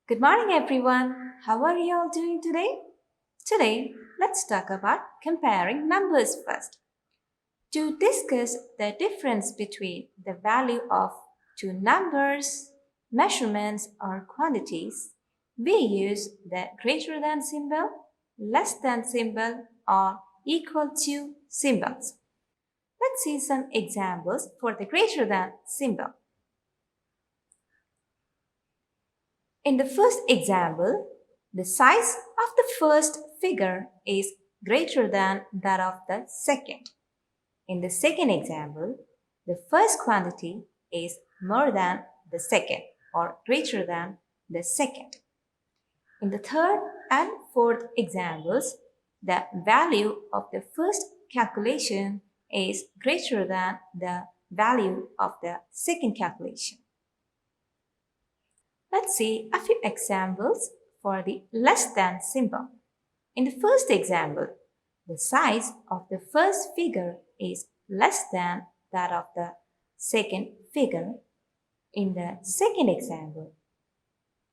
Good morning, everyone. How are you all doing today? Today, let's talk about comparing numbers first. To discuss the difference between the value of two numbers, measurements, or quantities, we use the greater than symbol, less than symbol, or equal to symbols. Let's see some examples for the greater than symbol. In the first example, the size of the first figure is greater than that of the second. In the second example, the first quantity is more than the second or greater than the second. In the third and fourth examples, the value of the first calculation is greater than the value of the second calculation. Let's see a few examples for the less than symbol. In the first example, the size of the first figure is less than that of the second figure. In the second example,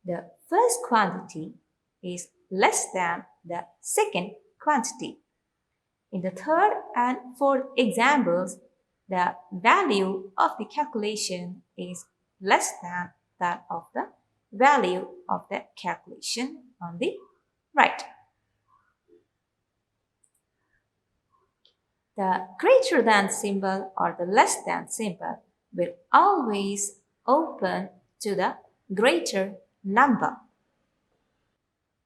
the first quantity is less than the second quantity. In the third and fourth examples, the value of the calculation is less than that of the value of the calculation on the right. The greater than symbol or the less than symbol will always open to the greater number.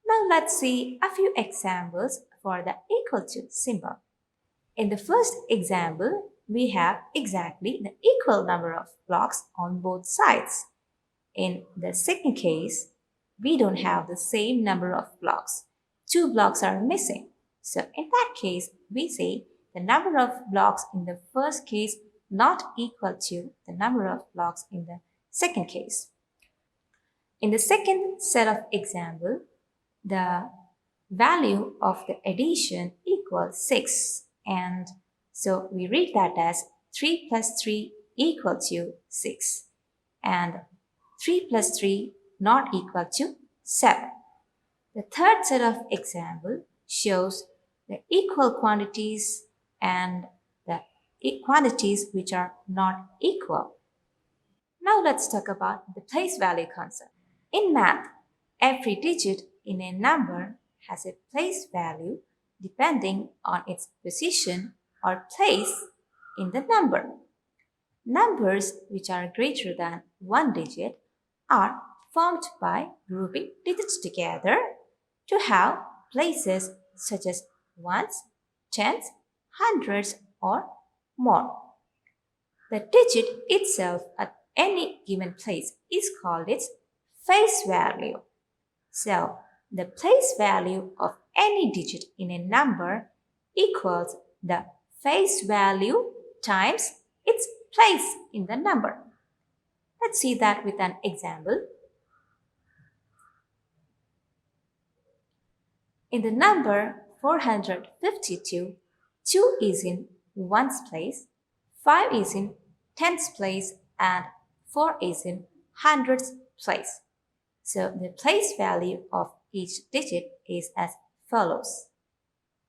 Now let's see a few examples for the equal to symbol. In the first example, we have exactly the equal number of blocks on both sides. In the second case, we don't have the same number of blocks. Two blocks are missing. So in that case, we say the number of blocks in the first case not equal to the number of blocks in the second case. In the second set of example, the value of the addition equals 6, and so we read that as 3 plus 3 equal to 6, and 3 plus 3 not equal to 7. The third set of example shows the equal quantities and the quantities which are not equal. Now let's talk about the place value concept. In math, every digit in a number has a place value depending on its position or place in the number. Numbers which are greater than one digit are formed by grouping digits together to have places such as ones, tens, hundreds, or more. The digit itself at any given place is called its face value. So, the place value of any digit in a number equals the face value times its place in the number. Let's see that with an example. In the number 452, 2 is in ones place, 5 is in tens place, and 4 is in hundreds place. So the place value of each digit is as follows.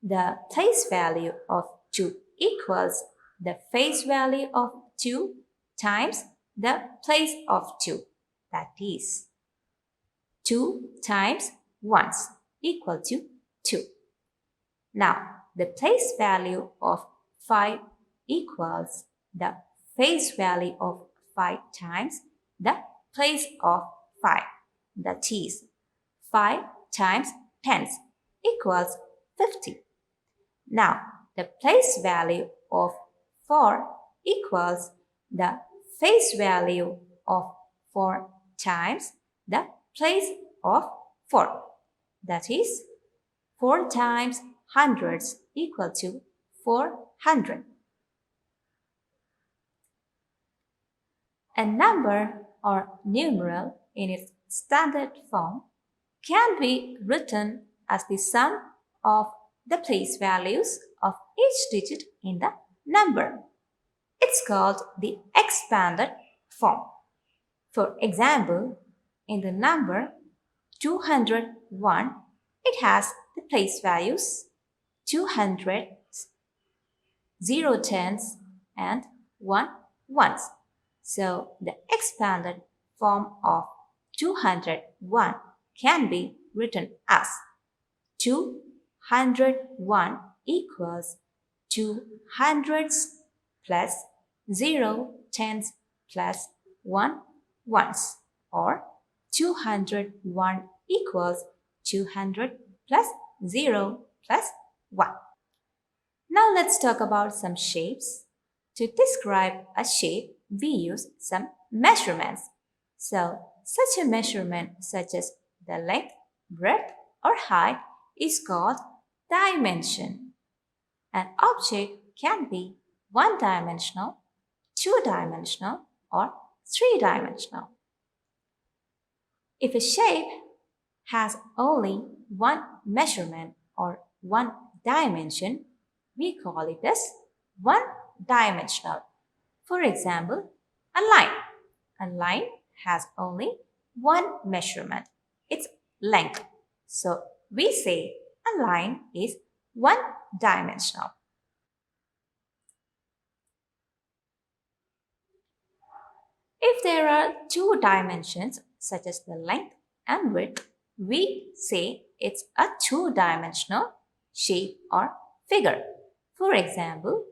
The place value of 2 equals the face value of 2 times the place of 2. That is 2 times ones equal to 2. Now, the place value of 5 equals the face value of 5 times the place of 5. That is 5 times tens equals 50. Now, the place value of 4 equals the face value of 4 times the place of 4. That is 4 times hundreds equal to 400. A number or numeral in its standard form can be written as the sum of the place values of each digit in the number. It's called the expanded form. For example, in the number 201, it has the place values 200, 0 tens, and 1 ones. So the expanded form of 201 can be written as 201 equals 2 hundreds plus 0 tens plus 1 ones, or 201 equals 200 plus 0 plus 1. Now let's talk about some shapes. To describe a shape, we use some measurements. So, such a measurement such as the length, breadth, or height is called dimension. An object can be one-dimensional, two-dimensional, or three-dimensional. If a shape has only one measurement or one dimension, we call it as one-dimensional. For example, a line. A line has only one measurement, its length. So we say a line is one-dimensional. If there are two dimensions, such as the length and width, we say it's a two-dimensional shape or figure. For example,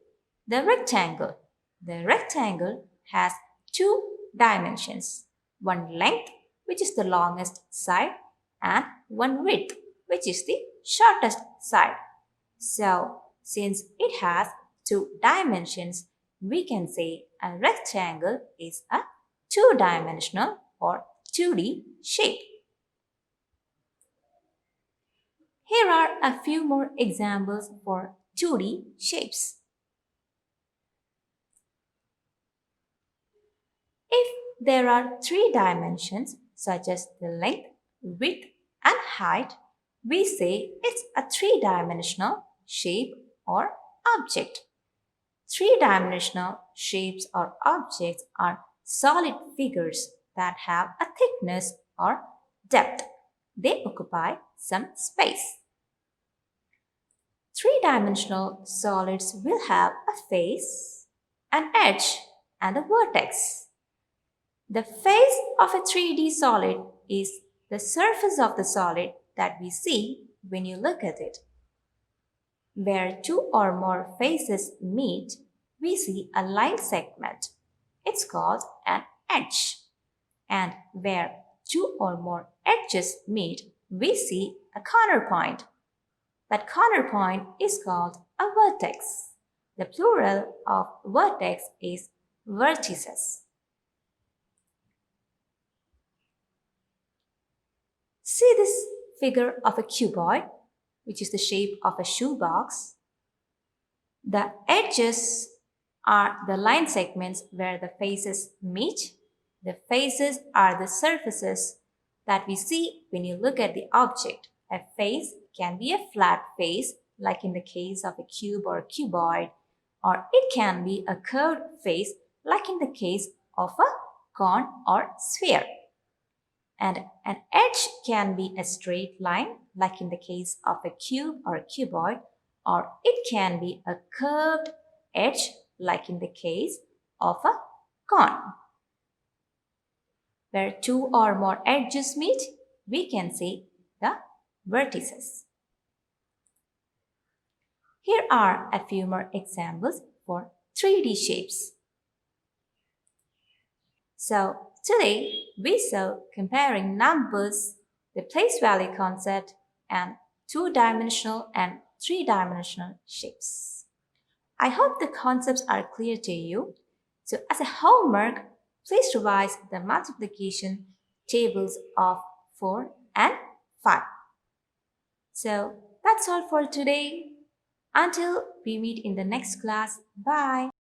the rectangle. The rectangle has two dimensions, one length, which is the longest side, and one width, which is the shortest side. So, since it has two dimensions, we can say a rectangle is a two-dimensional or 2D shape. Here are a few more examples for 2D shapes. If there are three dimensions, such as the length, width, and height, we say it's a three-dimensional shape or object. Three-dimensional shapes or objects are solid figures that have a thickness or depth. They occupy some space. Three-dimensional solids will have a face, an edge, and a vertex. The face of a 3D solid is the surface of the solid that we see when you look at it. Where two or more faces meet, we see a line segment. It's called an edge. And where two or more edges meet, we see a corner point. That corner point is called a vertex. The plural of vertex is vertices. See this figure of a cuboid, which is the shape of a shoebox. The edges are the line segments where the faces meet. The faces are the surfaces that we see when you look at the object. A face can be a flat face, like in the case of a cube or a cuboid, or it can be a curved face, like in the case of a cone or sphere. And an edge can be a straight line, like in the case of a cube or a cuboid, or it can be a curved edge, like in the case of a cone. Where two or more edges meet, we can say the vertices. Here are a few more examples for 3D shapes. So, today we saw comparing numbers, the place value concept, and two-dimensional and three-dimensional shapes. I hope the concepts are clear to you. So, as a homework, please revise the multiplication tables of 4 and 5. So, that's all for today. Until we meet in the next class, bye.